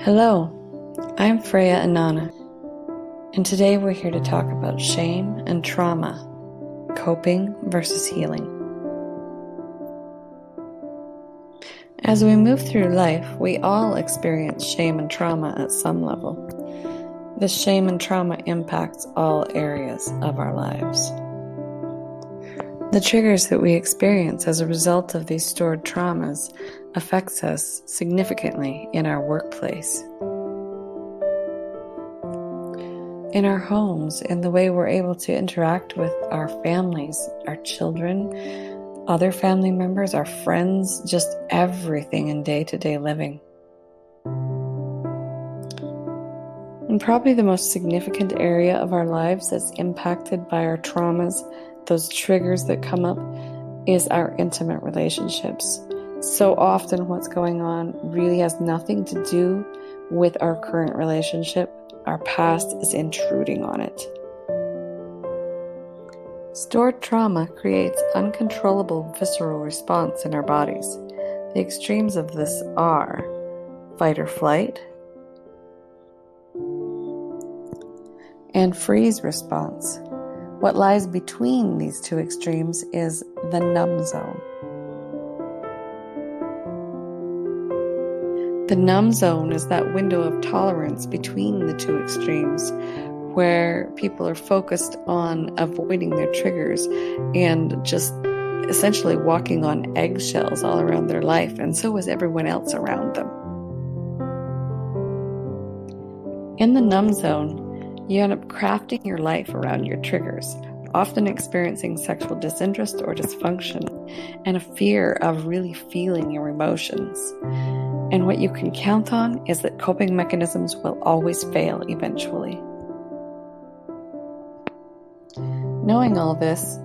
Hello, I'm Freya Anana, and today we're here to talk about shame and trauma, coping versus healing. As we move through life, we all experience shame and trauma at some level. This shame and trauma impacts all areas of our lives. The triggers that we experience as a result of these stored traumas affects us significantly in our workplace, in our homes, in the way we're able to interact with our families, our children, other family members, our friends, just everything in day-to-day living. And probably the most significant area of our lives that's impacted by our traumas, those triggers that come up, is our intimate relationships. So often what's going on really has nothing to do with our current relationship. Our past is intruding on it. Stored trauma creates uncontrollable visceral response in our bodies. The extremes of this are fight or flight and freeze response. What lies between these two extremes is the numb zone. The numb zone is that window of tolerance between the two extremes where people are focused on avoiding their triggers and just essentially walking on eggshells all around their life, and so is everyone else around them. In the numb zone, you end up crafting your life around your triggers, often experiencing sexual disinterest or dysfunction, and a fear of really feeling your emotions. And what you can count on is that coping mechanisms will always fail eventually. Knowing all this,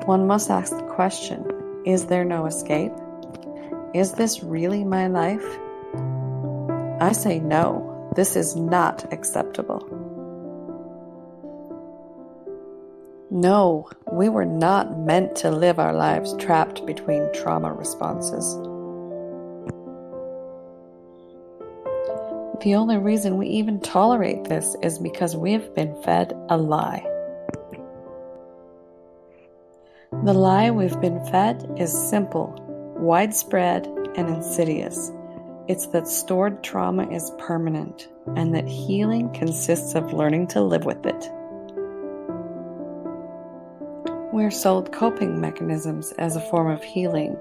one must ask the question, is there no escape? Is this really my life? I say no, this is not acceptable. No, we were not meant to live our lives trapped between trauma responses. The only reason we even tolerate this is because we have been fed a lie. The lie we've been fed is simple, widespread, and insidious. It's that stored trauma is permanent, and that healing consists of learning to live with it. We're sold coping mechanisms as a form of healing,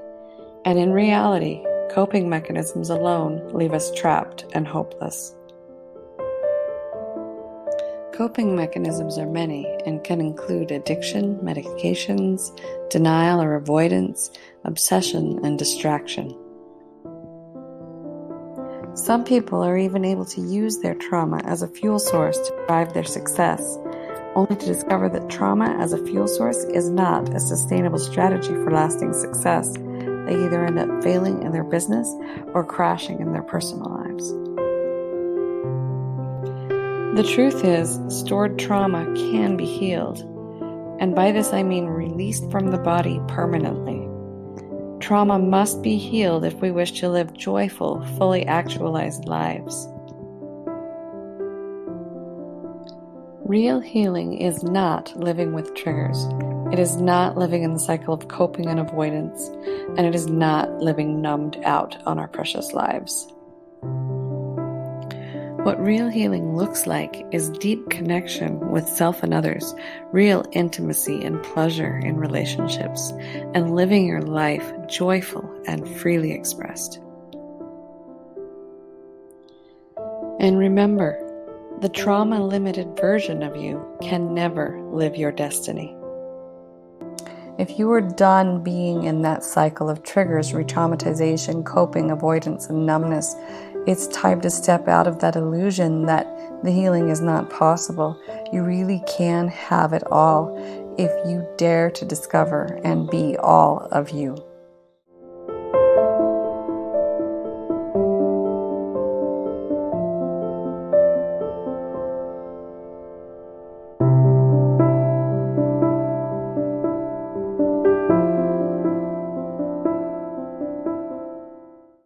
and in reality, coping mechanisms alone leave us trapped and hopeless. Coping mechanisms are many and can include addiction, medications, denial or avoidance, obsession, and distraction. Some people are even able to use their trauma as a fuel source to drive their success, only to discover that trauma as a fuel source is not a sustainable strategy for lasting success. They either end up failing in their business or crashing in their personal lives. The truth is, stored trauma can be healed, and by this I mean released from the body permanently. Trauma must be healed if we wish to live joyful, fully actualized lives. Real healing is not living with triggers. It is not living in the cycle of coping and avoidance, and it is not living numbed out on our precious lives. What real healing looks like is deep connection with self and others, real intimacy and pleasure in relationships, and living your life joyful and freely expressed. And remember, the trauma-limited version of you can never live your destiny. If you are done being in that cycle of triggers, re-traumatization, coping, avoidance, and numbness, it's time to step out of that illusion that the healing is not possible. You really can have it all if you dare to discover and be all of you.